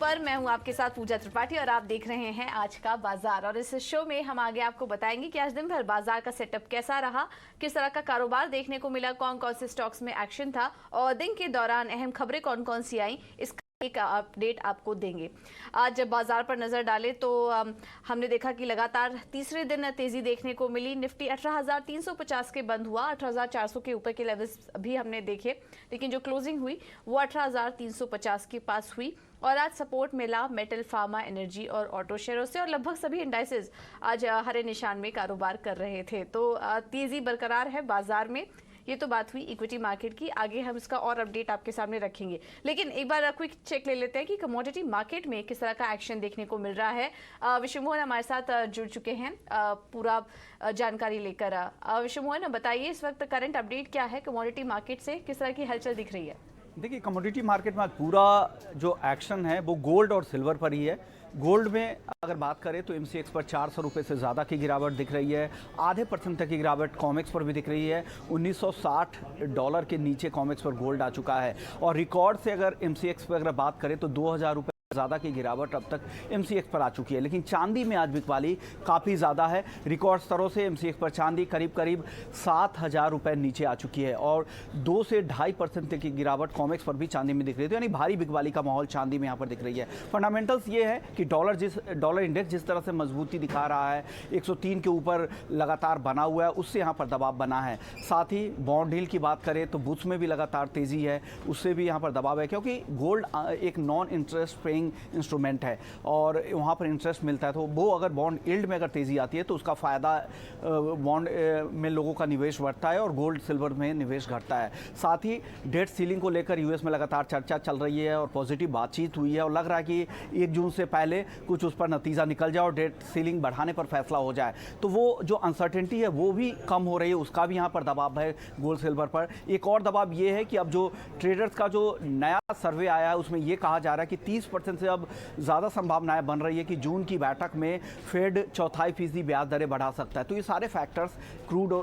पर। मैं हूं आपके साथ पूजा त्रिपाठी और आप देख रहे हैं आज का बाजार। और इस शो में हम आगे आपको बताएंगे कि आज दिन भर बाजार का सेटअप कैसा रहा, किस तरह का कारोबार देखने को मिला, कौन कौन से स्टॉक्स में एक्शन था और दिन के दौरान अहम खबरें कौन कौन सी आई, इसका एक अपडेट आपको देंगे। आज जब बाजार पर नजर डालें तो हमने देखा कि लगातार तीसरे दिन तेजी देखने को मिली। निफ्टी 18,350 के बंद हुआ, 18,400 के ऊपर के लेवल्स भी हमने देखे, लेकिन जो क्लोजिंग हुई वो 18,350 के पास हुई। और आज सपोर्ट मिला मेटल, फार्मा, एनर्जी और ऑटो शेयरों से और लगभग सभी इंडाइसेस आज हरे निशान में कारोबार कर रहे थे। तो तेजी बरकरार है बाजार में। ये तो बात हुई इक्विटी मार्केट की। आगे हम इसका और अपडेट आपके सामने रखेंगे, लेकिन एक बार क्विक चेक ले लेते हैं कि कमोडिटी मार्केट में किस तरह का एक्शन देखने को मिल रहा है। विष्णु मोहन हमारे साथ जुड़ चुके हैं पूरा जानकारी लेकर। विष्णु मोहन बताइए, इस वक्त करंट अपडेट क्या है, कमोडिटी मार्केट से किस तरह की हलचल दिख रही है? देखिए, कमोडिटी मार्केट में आज पूरा जो एक्शन है वो गोल्ड और सिल्वर पर ही है। गोल्ड में अगर बात करें तो एमसीएक्स पर 400 रुपये से ज़्यादा की गिरावट दिख रही है। आधे % तक की गिरावट कॉमेक्स पर भी दिख रही है। $1960 के नीचे कॉमेक्स पर गोल्ड आ चुका है। और रिकॉर्ड से अगर एमसीएक्स पर अगर बात करें तो 2000 रुपये ज़्यादा की गिरावट अब तक एमसीएक्स पर आ चुकी है। लेकिन चांदी में आज बिकवाली काफ़ी ज़्यादा है। रिकॉर्ड स्तरों से एमसीएक्स पर चांदी करीब 7,000 रुपये नीचे आ चुकी है और 2 से 2.5% तक की गिरावट कॉमेक्स पर भी चांदी में दिख रही है। तो यानी भारी बिकवाली का माहौल चांदी में यहाँ पर दिख रही है। फंडामेंटल्स ये है कि डॉलर इंडेक्स जिस तरह से मजबूती दिखा रहा है, 103 के ऊपर लगातार बना हुआ है, उससे यहाँ पर दबाव बना है। साथ ही बॉन्ड डील की बात करें तो बुट्स में भी लगातार तेज़ी है, उससे भी यहाँ पर दबाव है, क्योंकि गोल्ड एक नॉन इंटरेस्ट पेइंग इंस्ट्रूमेंट है और वहाँ पर इंटरेस्ट मिलता है। तो वो अगर बॉन्ड यील्ड में अगर तेज़ी आती है तो उसका फ़ायदा बॉन्ड में लोगों का निवेश बढ़ता है और गोल्ड सिल्वर में निवेश घटता है। साथ ही डेट सीलिंग को लेकर यूएस में लगातार चर्चा चल रही है और पॉजिटिव बातचीत हुई है और लग रहा है कि 1 जून से पहले कुछ उस पर नतीजा निकल जाए और डेट सीलिंग बढ़ाने पर फैसला हो जाए। तो वो जो अनसर्टेनिटी है वो भी कम हो रही है, उसका भी यहाँ पर दबाव है गोल्ड सिल्वर पर। एक और दबाव ये है कि अब जो ट्रेडर्स का जो नया सर्वे आया है उसमें ये कहा जा रहा है कि 30% से अब ज़्यादा संभावनाएं बन रही है कि जून की बैठक में फेड 0.25% ब्याज दरें बढ़ा सकता है। तो ये सारे फैक्टर्स क्रूड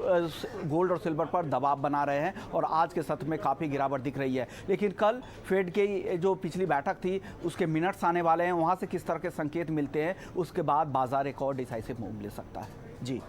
गोल्ड और सिल्वर पर दबाव बना रहे हैं और आज के सत्र में काफ़ी गिरावट दिख रही है। लेकिन कल फेड की जो पिछली बैठक थी उसके मिनट्स आने वाले हैं, वहाँ से किस तरह के संकेत मिलते हैं उसके बाद बाजार एक और डिसाइसिव मूव ले सकता है। जी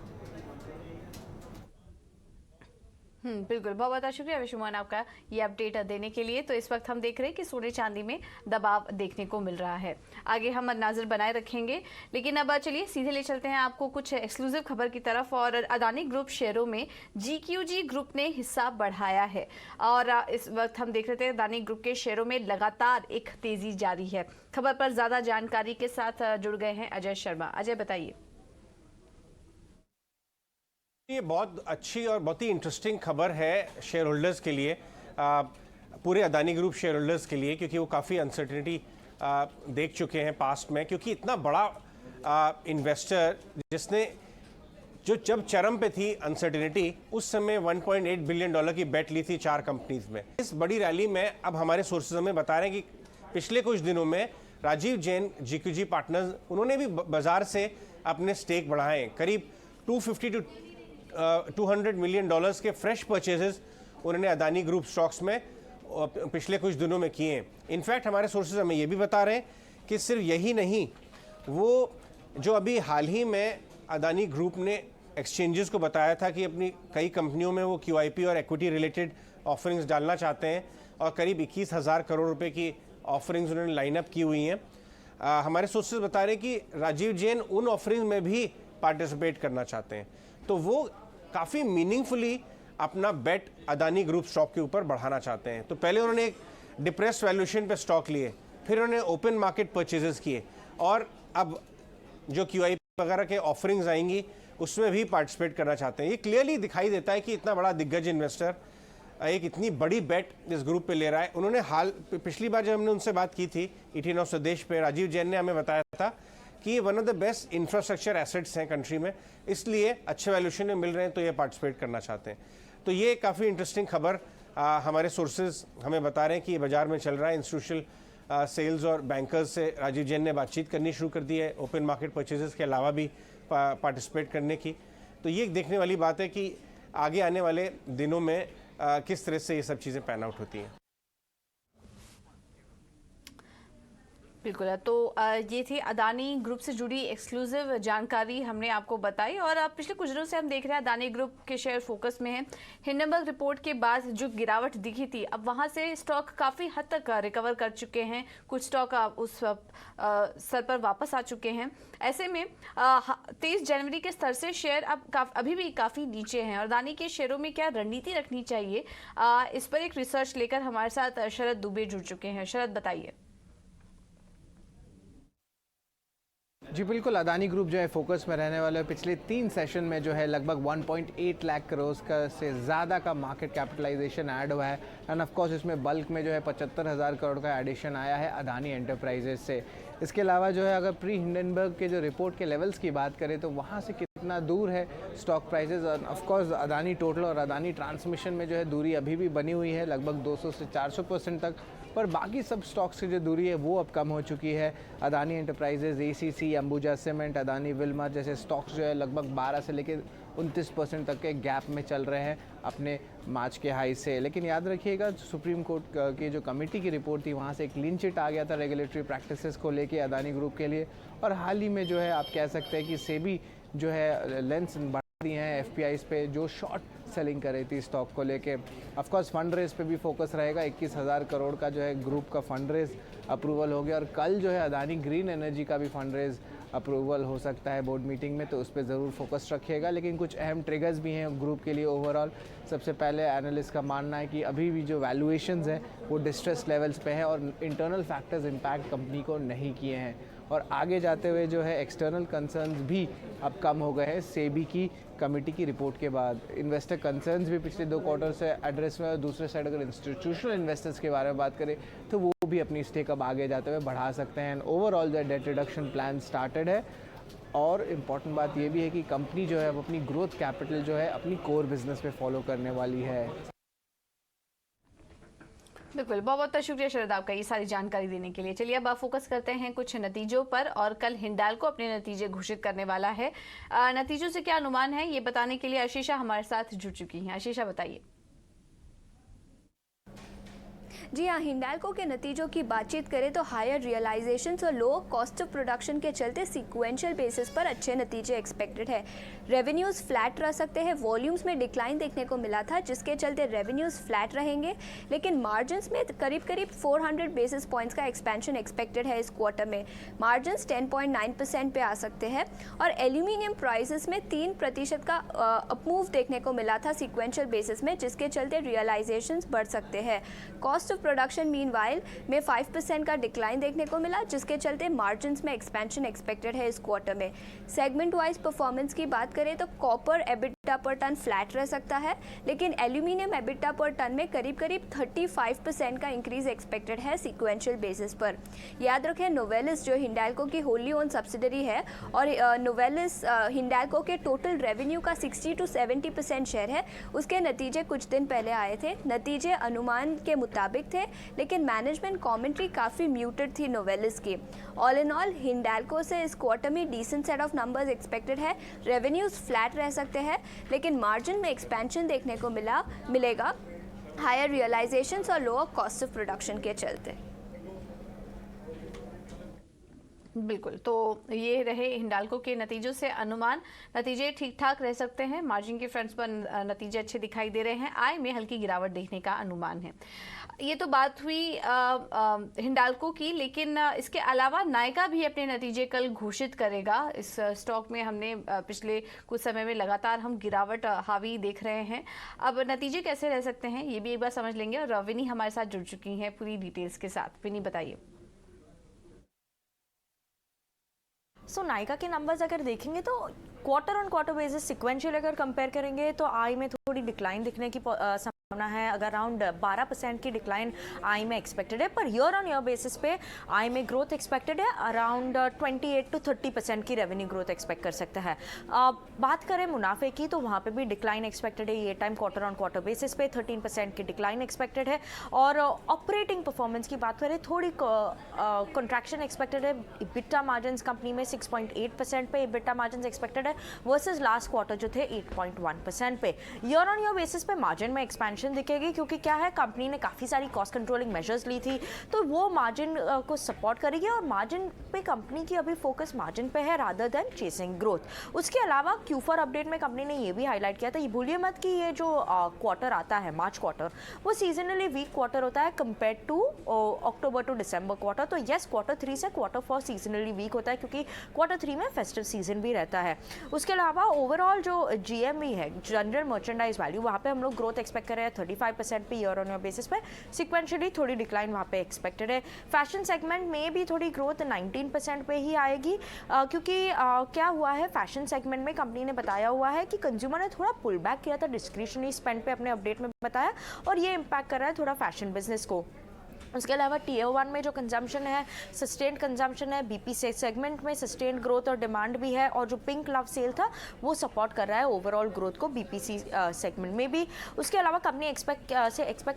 बिल्कुल, बहुत बहुत शुक्रिया विष्णु मोहन आपका ये अपडेट देने के लिए। तो इस वक्त हम देख रहे हैं कि सोने चांदी में दबाव देखने को मिल रहा है। आगे हम नजर बनाए रखेंगे, लेकिन अब चलिए सीधे ले चलते हैं आपको कुछ एक्सक्लूसिव खबर की तरफ। और अदानी ग्रुप शेयरों में GQG ग्रुप ने हिस्सा बढ़ाया है और इस वक्त हम देख रहे थे अदानी ग्रुप के शेयरों में लगातार एक तेजी जारी है। खबर पर ज्यादा जानकारी के साथ जुड़ गए हैं अजय शर्मा। अजय बताइए। ये बहुत अच्छी और बहुत ही इंटरेस्टिंग खबर है शेयर होल्डर्स के लिए, पूरे अदानी ग्रुप शेयर होल्डर्स के लिए, क्योंकि वो काफ़ी अनसर्टेनिटी देख चुके हैं पास्ट में। क्योंकि इतना बड़ा इन्वेस्टर जिसने जब चरम पे थी अनसर्टेनिटी, उस समय $1.8 बिलियन की बेट ली थी 4 कंपनीज में। इस बड़ी रैली में अब हमारे सोर्सेज हमें बता रहे हैं कि पिछले कुछ दिनों में राजीव जैन GQG पार्टनर्स उन्होंने भी बाजार से अपने स्टेक बढ़ाए। करीब 250 to 200 मिलियन डॉलर्स के फ्रेश परचेजेस उन्होंने अदानी ग्रुप स्टॉक्स में पिछले कुछ दिनों में किए हैं। इनफैक्ट हमारे सोर्सेज हमें ये भी बता रहे हैं कि सिर्फ यही नहीं, वो जो अभी हाल ही में अदानी ग्रुप ने एक्सचेंजेस को बताया था कि अपनी कई कंपनियों में वो QIP और इक्विटी रिलेटेड ऑफरिंग्स डालना चाहते हैं और करीब 21,000 करोड़ रुपए की ऑफरिंग्स उन्होंने लाइनअप की हुई हैं। हमारे सोर्सेज बता रहे हैं कि राजीव जैन उन ऑफरिंग्स में भी पार्टिसिपेट करना चाहते हैं। तो वो काफ़ी मीनिंगफुली अपना बेट अदानी ग्रुप स्टॉक के ऊपर बढ़ाना चाहते हैं। तो पहले उन्होंने एक डिप्रेस्ड वैल्यूएशन पे स्टॉक लिए, फिर उन्होंने ओपन मार्केट परचेजेस किए और अब जो QIP वगैरह के ऑफरिंग्स आएंगी उसमें भी पार्टिसिपेट करना चाहते हैं। ये क्लियरली दिखाई देता है कि इतना बड़ा दिग्गज इन्वेस्टर एक इतनी बड़ी बेट इस ग्रुप पे ले रहा है। उन्होंने पिछली बार जब हमने उनसे बात की थी 18 ऑफ स्वदेश पे, राजीव जैन ने हमें बताया था कि ये one of the best infrastructure assets हैं कंट्री में, इसलिए अच्छे वैल्यूएशन में मिल रहे हैं तो ये पार्टिसिपेट करना चाहते हैं। तो ये काफ़ी इंटरेस्टिंग खबर हमारे सोर्सेज हमें बता रहे हैं कि ये बाजार में चल रहा है। इंस्टीट्यूशनल सेल्स और बैंकर्स से राजीव जैन ने बातचीत करनी शुरू कर दी है, ओपन मार्केट परचेजेस के अलावा भी पार्टिसिपेट करने की। तो ये देखने वाली बात है कि आगे आने वाले दिनों में किस तरह से ये सब चीज़ें पैन आउट होती हैं। बिल्कुल। तो ये थी अदानी ग्रुप से जुड़ी एक्सक्लूसिव जानकारी हमने आपको बताई। और पिछले कुछ दिनों से हम देख रहे हैं अदानी ग्रुप के शेयर फोकस में हैं। हिंडनबर्ग रिपोर्ट के बाद जो गिरावट दिखी थी, अब वहां से स्टॉक काफ़ी हद तक रिकवर कर चुके हैं। कुछ स्टॉक उस स्तर पर वापस आ चुके हैं। ऐसे में 23 जनवरी के स्तर से शेयर अब अभी भी काफ़ी नीचे हैं। और अदानी के शेयरों में क्या रणनीति रखनी चाहिए, इस पर एक रिसर्च लेकर हमारे साथ शरद दुबे जुड़ चुके हैं। शरद, बताइए। जी बिल्कुल, अदानी ग्रुप जो है फोकस में रहने वाले पिछले 3 सेशन में जो है लगभग 1.8 लाख करोड़ का से ज़्यादा का मार्केट कैपिटलाइजेशन ऐड हुआ है। एंड ऑफ कोर्स इसमें बल्क में जो है 75,000 करोड़ का एडिशन आया है अदानी एंटरप्राइजेस से। इसके अलावा जो है अगर प्री हिंडनबर्ग के जो रिपोर्ट के लेवल्स की बात करें तो वहाँ से कितना दूर है स्टॉक प्राइसेस। और ऑफ कोर्स अदानी टोटल और अदानी ट्रांसमिशन में जो है दूरी अभी भी बनी हुई है लगभग 200 से 400% तक, पर बाकी सब स्टॉक्स की जो दूरी है वो अब कम हो चुकी है। Adani enterprises, ACC, Ambuja cement, Adani Wilmer जैसे स्टॉक्स जो है लगभग 12 से लेकर 29% तक के गैप में चल रहे हैं अपने मार्च के हाई से। लेकिन याद रखिएगा, सुप्रीम कोर्ट की जो कमेटी की रिपोर्ट थी वहाँ से एक क्लीन चिट आ गया था रेगुलेटरी प्रैक्टिसेस को लेके अदानी ग्रुप के लिए। और हाल ही में जो है आप कह सकते हैं कि सेबी जो है लेंस बढ़ा दी हैं एफपीआईज पे जो शॉर्ट सेलिंग कर रही थी स्टॉक को लेके। ऑफ कोर्स फंड रेज पे भी फोकस रहेगा। 21,000 करोड़ का जो है ग्रुप का फंड रेज अप्रूवल हो गया। और कल जो है अदानी ग्रीन एनर्जी का भी फंड रेज अप्रूवल हो सकता है बोर्ड मीटिंग में, तो उस पर ज़रूर फोकस रखिएगा। लेकिन कुछ अहम ट्रिगर्स भी हैं ग्रुप के लिए ओवरऑल। सबसे पहले एनालिस्ट का मानना है कि अभी भी जो वैल्यूएशंस हैं वो डिस्ट्रेस लेवल्स पे है और इंटरनल फैक्टर्स इम्पैक्ट कंपनी को नहीं किए हैं। और आगे जाते हुए जो है एक्सटर्नल कंसर्न्स भी अब कम हो गए हैं सेबी की कमेटी की रिपोर्ट के बाद। इन्वेस्टर कंसर्न्स भी पिछले 2 क्वार्टर से एड्रेस में। और दूसरे साइड अगर इंस्टीट्यूशनल इन्वेस्टर्स के बारे में बात करें तो वो भी अपनी स्टेक अब आगे जाते हुए बढ़ा सकते हैं। ओवरऑल जो डेट रिडक्शन प्लान स्टार्टेड है। और इम्पॉर्टेंट बात ये भी है कि कंपनी जो है अब अपनी ग्रोथ कैपिटल जो है अपनी कोर बिजनेस पे फॉलो करने वाली है। बिल्कुल, बहुत बहुत शुक्रिया शरद आपका ये सारी जानकारी देने के लिए। चलिए अब आप फोकस करते हैं कुछ नतीजों पर। और कल हिंडाल्को अपने नतीजे घोषित करने वाला है। नतीजों से क्या अनुमान है ये बताने के लिए आशीषा हमारे साथ जुड़ चुकी हैं। आशीषा, बताइए। जी हाँ, हिंडाल्को के नतीजों की बातचीत करें तो हायर रियलाइजेशंस और लो कॉस्ट ऑफ प्रोडक्शन के चलते सीक्वेंशियल बेसिस पर अच्छे नतीजे एक्सपेक्टेड है। रेवेन्यूज़ फ्लैट रह सकते हैं। वॉल्यूम्स में डिक्लाइन देखने को मिला था जिसके चलते रेवेन्यूज़ फ्लैट रहेंगे, लेकिन मार्जिन्स में करीब 400 बेसिस पॉइंट्स का एक्सपेंशन एक्सपेक्टेड है इस क्वार्टर में। मार्जिन्स 10.9% पे आ सकते हैं। और एल्यूमिनियम प्राइसेस में 3% का अपमूव देखने को मिला था सीक्वेंशियल बेसिस में, जिसके चलते रियलाइजेशंस बढ़ सकते हैं। कॉस्ट ऑफ प्रोडक्शन मीनवाइल में 5% का डिक्लाइन देखने को मिला, जिसके चलते मार्जिन्स में एक्सपेंशन एक्सपेक्टेड है इस क्वार्टर में। सेगमेंट वाइज परफॉर्मेंस की बात करें तो कॉपर एबिटा पर टन फ्लैट रह सकता है, लेकिन एल्यूमिनियम एबिटा पर टन में करीब 35% का इंक्रीज एक्सपेक्टेड है सीक्वेंशियल बेसिस पर। याद रखें, नोवेलिस जो हिंडाल्को की होली ओन सब्सिडरी है और नोवेलिस हिंडाल्को के टोटल रेवेन्यू का 60 to 70% शेयर है। उसके नतीजे कुछ दिन पहले आए थे। नतीजे अनुमान के मुताबिक थे, लेकिन मैनेजमेंट कमेंट्री काफ़ी म्यूटेड थी नोवेलिस की। ऑल इन ऑल हिंडाल्को से इस क्वार्टर में decent set of numbers expected है। रेवेन्यूज फ्लैट रह सकते हैं, लेकिन मार्जिन में एक्सपेंशन देखने को मिलेगा हायर रियलाइजेशंस और लोअर कॉस्ट ऑफ प्रोडक्शन के चलते। बिल्कुल, तो ये रहे हिंडाल्को के नतीजों से अनुमान। नतीजे ठीक ठाक रह सकते हैं। मार्जिन के फ्रंट्स पर नतीजे अच्छे दिखाई दे रहे हैं। आय में हल्की गिरावट देखने का अनुमान है। ये तो बात हुई हिंडाल्को की, लेकिन इसके अलावा नायका भी अपने नतीजे कल घोषित करेगा। इस स्टॉक में हमने पिछले कुछ समय में लगातार हम गिरावट हावी देख रहे हैं। अब नतीजे कैसे रह सकते हैं ये भी एक बार समझ लेंगे। और विनी हमारे साथ जुड़ चुकी हैं पूरी डिटेल्स के साथ। विनी, बताइए। नायका के नंबर्स अगर देखेंगे तो quarter on quarter basis sequential अगर कंपेयर करेंगे तो आई में थोड़ी डिक्लाइन दिखने की संभावना है। अगर अराउंड 12% की डिक्लाइन आई में एक्सपेक्टेड है, per year on year basis पे आई में ग्रोथ एक्सपेक्टेड है। अराउंड 28 to 30% की रेवेन्यू ग्रोथ एक्सपेक्ट कर सकता है। बात करें मुनाफे की तो वहाँ पे भी डिक्लाइन एक्सपेक्टेड है। ये time quarter on quarter basis पे 13% की डिक्लाइन एक्सपेक्टेड है। और ऑपरेटिंग परफॉर्मेंस की बात करें थोड़ी कंट्रैक्शन एक्सपेक्टेड है। इबिटा मार्जिन कंपनी में 6.8% पे इबिटा मार्जिन एक्सपेक्टेड है वर्सेज लास्ट क्वार्टर जो थे 8.1% पे। ईयर ऑन ईयर बेसिस पे मार्जिन में एक्सपेंशन एक्सपेंशन दिखेगी, क्योंकि क्या है, कंपनी ने काफ़ी सारी कॉस्ट कंट्रोलिंग मेजर्स ली थी, तो वो मार्जिन को सपोर्ट करेगी और मार्जिन पे कंपनी की अभी फोकस मार्जिन पे है रादर देन चेसिंग ग्रोथ। उसके अलावा Q4 अपडेट में कंपनी ने ये भी हाईलाइट किया था, ये भूलिए मत कि ये जो क्वार्टर आता है मार्च क्वार्टर, वो सीजनली वीक क्वार्टर होता है compare to October to December quarter. तो यस, Q3 से Q4 सीजनली वीक होता है, क्योंकि Q3 में फेस्टिव सीजन भी रहता है। उसके अलावा ओवरऑल जो GMV है, जनरल मर्चेंडाइज वैल्यू, वहाँ पे हम लोग ग्रोथ एक्सपेक्ट कर रहे हैं 35% पे ईयर ऑन ईयर बेसिस पे। सिक्वेंशियली थोड़ी डिक्लाइन वहाँ पे एक्सपेक्टेड है। फैशन सेगमेंट में भी थोड़ी ग्रोथ 19% पे ही आएगी, क्योंकि क्या हुआ है, फैशन सेगमेंट में कंपनी ने बताया हुआ है कि कंज्यूमर ने थोड़ा पुल बैक किया था डिस्क्रिशनरी स्पेंड पे, अपने अपडेट में बताया, और ये इम्पैक्ट कर रहा है थोड़ा फैशन बिजनेस को। उसके अलावा Tier 1 में जो कंजम्पशन है, सस्टेन्ड कंजम्पशन है, BP सेगमेंट में सस्टेन्ड ग्रोथ और डिमांड भी है, और जो पिंक लव सेल था वो सपोर्ट कर रहा है ओवरऑल ग्रोथ को BPC सेगमेंट में भी। उसके अलावा कंपनी एक्सपेक्ट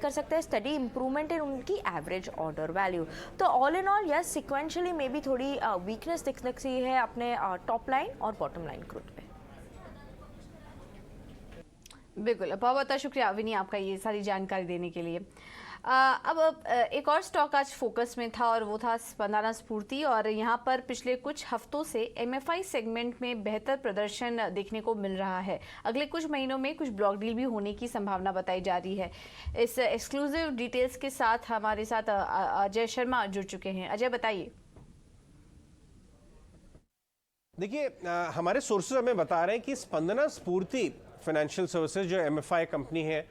कर सकते हैं स्टडी इंप्रूवमेंट इन उनकी एवरेज ऑर्डर वैल्यू। तो all in all yes, sequentially में भी थोड़ी वीकनेस दिख सकती है अपने टॉप लाइन और बॉटम लाइन ग्रोथ पे। बिल्कुल, बहुत बहुत शुक्रिया विनी आपका ये सारी जानकारी देने के लिए। अब एक और स्टॉक आज फोकस में था और वो था स्पंदना स्फूर्ति, और यहाँ पर पिछले कुछ हफ्तों से MFI सेगमेंट में बेहतर प्रदर्शन देखने को मिल रहा है। अगले कुछ महीनों में कुछ ब्लॉक डील भी होने की संभावना बताई जा रही है। इस एक्सक्लूसिव डिटेल्स के साथ हमारे साथ अजय शर्मा जुड़ चुके हैं। अजय, बताइए। देखिए, हमारे सोर्सेज हमें बता रहे हैं कि स्पंदना स्फूर्ति फाइनेंशियल सर्विसेज जो MFI कंपनी है,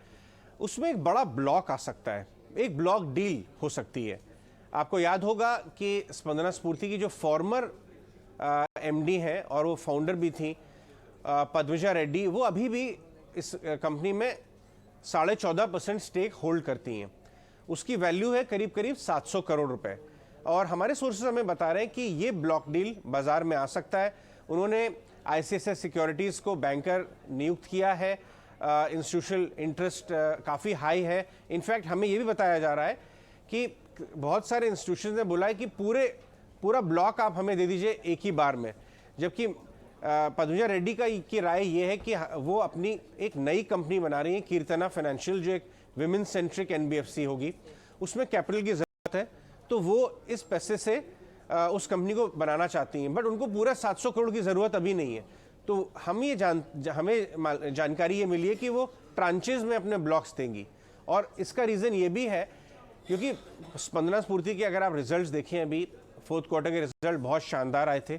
उसमें एक बड़ा ब्लॉक आ सकता है, एक ब्लॉक डील हो सकती है। आपको याद होगा कि स्पंदना स्फूर्ति की जो फॉर्मर MD हैं और वो फाउंडर भी थी पद्मजा रेड्डी, वो अभी भी इस कंपनी में 14.5% स्टेक होल्ड करती हैं। उसकी वैल्यू है करीब करीब 700 करोड़ रुपए, और हमारे सोर्सेज हमें बता रहे हैं कि ये ब्लॉक डील बाजार में आ सकता है। उन्होंने ICICI सिक्योरिटीज़ को बैंकर नियुक्त किया है, इंस्टीट्यूशनल इंटरेस्ट काफ़ी हाई है। इनफैक्ट हमें ये भी बताया जा रहा है कि बहुत सारे इंस्टीट्यूशन ने बोला है कि पूरा ब्लॉक आप हमें दे दीजिए एक ही बार में, जबकि पद्मजा रेड्डी की राय ये है कि वो अपनी एक नई कंपनी बना रही है, कीर्तना फाइनेंशियल, जो एक विमेन सेंट्रिक NBFC होगी। उसमें कैपिटल की ज़रूरत है, तो वो इस पैसे से उस कंपनी को बनाना चाहती हैं, बट उनको पूरा 700 करोड़ की ज़रूरत अभी नहीं है। तो हमें जानकारी ये मिली है कि वो ट्रांचेज में अपने ब्लॉक्स देंगी, और इसका रीज़न ये भी है क्योंकि स्पंदना स्फूर्ति के अगर आप रिजल्ट्स देखें, अभी फोर्थ क्वार्टर के रिजल्ट बहुत शानदार आए थे,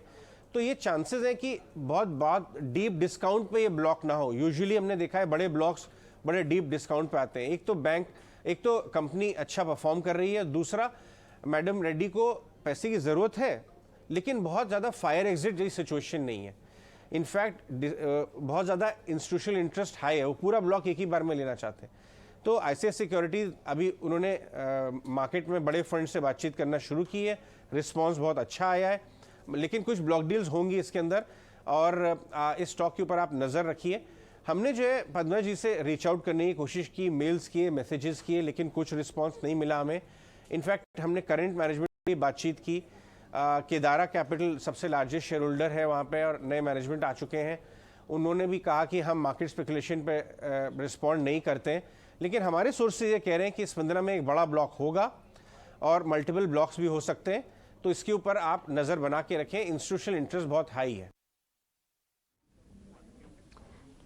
तो ये चांसेस है कि बहुत डीप डिस्काउंट पे ये ब्लॉक ना हो। यूजुअली हमने देखा है बड़े ब्लॉक्स बड़े डीप डिस्काउंट पे आते हैं। एक तो कंपनी अच्छा परफॉर्म कर रही है, दूसरा मैडम रेड्डी को पैसे की ज़रूरत है, लेकिन बहुत ज़्यादा फायर एग्जिट जैसी सिचुएशन नहीं है। इनफैक्ट बहुत ज़्यादा इंस्टीट्यूशनल इंटरेस्ट हाई है, वो पूरा ब्लॉक एक ही बार में लेना चाहते हैं। तो ICICI सिक्योरिटीज़ अभी उन्होंने मार्केट में बड़े फंड से बातचीत करना शुरू की है, रिस्पांस बहुत अच्छा आया है, लेकिन कुछ ब्लॉक डील्स होंगी इसके अंदर, और इस स्टॉक के ऊपर आप नज़र रखिए। हमने जो है पद्मा जी से रीच आउट करने की कोशिश की, मेल्स किए, मैसेजेस किए, लेकिन कुछ रिस्पांस नहीं मिला हमें। इनफैक्ट हमने करंट मैनेजमेंट की बातचीत की, केदारा कैपिटल सबसे लार्जेस्ट शेयर होल्डर है वहाँ पे, और नए मैनेजमेंट आ चुके हैं। उन्होंने भी कहा कि हम मार्केट स्पेकुलेशन पे रिस्पॉन्ड नहीं करते हैं, लेकिन हमारे सोर्स से ये कह रहे हैं कि स्पंदना में एक बड़ा ब्लॉक होगा और मल्टीपल ब्लॉक्स भी हो सकते हैं, तो इसके ऊपर आप नज़र बना के रखें। इंस्टीट्यूशनल इंटरेस्ट बहुत हाई है।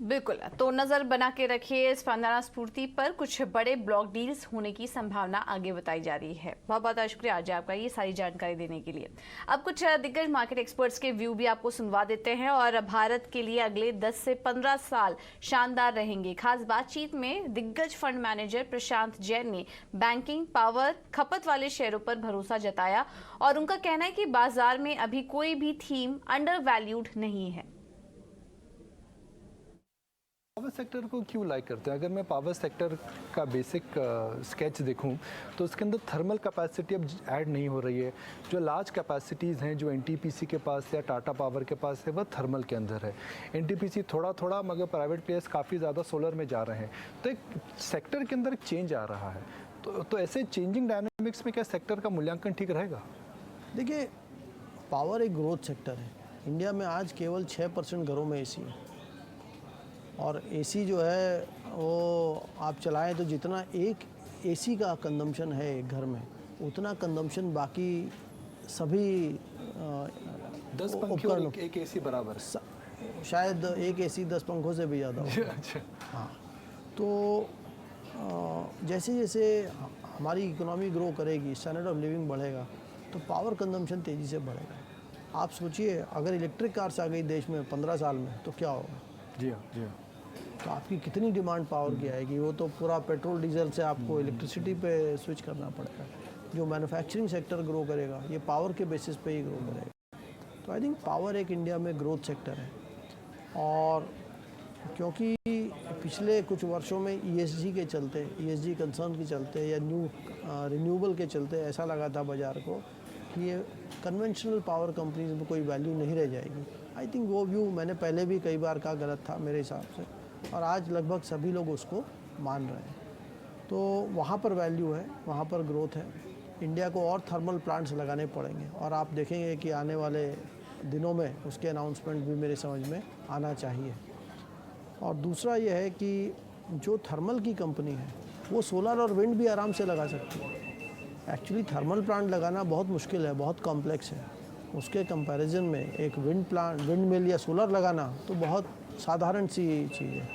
बिल्कुल, तो नज़र बना के रखिए स्पंदना स्फूर्ति पर, कुछ बड़े ब्लॉक डील्स होने की संभावना आगे बताई जा रही है। बहुत बहुत शुक्रिया अजय आपका ये सारी जानकारी देने के लिए। अब कुछ दिग्गज मार्केट एक्सपर्ट्स के व्यू भी आपको सुनवा देते हैं, और भारत के लिए अगले 10 से 15 साल शानदार रहेंगे। खास बातचीत में दिग्गज फंड मैनेजर प्रशांत जैन ने बैंकिंग, पावर, खपत वाले शेयरों पर भरोसा जताया, और उनका कहना है कि बाजार में अभी कोई भी थीम अंडर वैल्यूड नहीं है। पावर सेक्टर को क्यों लाइक करते हैं? अगर मैं पावर सेक्टर का बेसिक स्केच देखूं तो उसके अंदर थर्मल कैपेसिटी अब ऐड नहीं हो रही है। जो लार्ज कैपेसिटीज़ हैं जो NTPC के पास या टाटा पावर के पास है, वह थर्मल के अंदर है। NTPC थोड़ा मगर प्राइवेट प्लेयर्स काफ़ी ज़्यादा सोलर में जा रहे हैं, तो एक सेक्टर के अंदर एक चेंज आ रहा है। तो ऐसे चेंजिंग डायनामिक्स में क्या सेक्टर का मूल्यांकन ठीक रहेगा? देखिए, पावर एक ग्रोथ सेक्टर है। इंडिया में आज केवल 6% घरों में AC है, और AC जो है वो आप चलाएं तो जितना एक एसी का कंजम्पशन है एक घर में, उतना कंजम्पशन बाकी सभी 10 पंखे और एक एसी बराबर है। शायद एक एसी 10 पंखों से भी ज़्यादा हो। अच्छा। हाँ, तो जैसे जैसे हमारी इकोनॉमी ग्रो करेगी, स्टैंडर्ड ऑफ लिविंग बढ़ेगा, तो पावर कंजम्पशन तेज़ी से बढ़ेगा। आप सोचिए अगर इलेक्ट्रिक कार्स आ गई देश में 15 साल में तो क्या होगा। जी हाँ, जी हाँ। तो आपकी कितनी डिमांड पावर की आएगी। वो तो पूरा पेट्रोल डीजल से आपको इलेक्ट्रिसिटी पे स्विच करना पड़ेगा। जो मैन्युफैक्चरिंग सेक्टर ग्रो करेगा ये पावर के बेसिस पे ही ग्रो करेगा। तो आई थिंक पावर एक इंडिया में ग्रोथ सेक्टर है। और क्योंकि पिछले कुछ वर्षों में ESG के चलते, ESG कंसर्न के चलते या रिन्यूएबल के चलते ऐसा लगा था बाज़ार को कि ये कन्वेंशनल पावर कंपनीज में कोई वैल्यू नहीं रह जाएगी। आई थिंक वो व्यू मैंने पहले भी कई बार कहा गलत था मेरे हिसाब से, और आज लगभग सभी लोग उसको मान रहे हैं। तो वहाँ पर वैल्यू है, वहाँ पर ग्रोथ है। इंडिया को और थर्मल प्लांट्स लगाने पड़ेंगे और आप देखेंगे कि आने वाले दिनों में उसके अनाउंसमेंट भी मेरे समझ में आना चाहिए। और दूसरा ये है कि जो थर्मल की कंपनी है वो सोलर और विंड भी आराम से लगा सकती है। एक्चुअली थर्मल प्लांट लगाना बहुत मुश्किल है, बहुत कॉम्प्लेक्स है। उसके कंपैरिजन में एक विंड मिल या सोलर लगाना तो बहुत साधारण सी चीज़ है।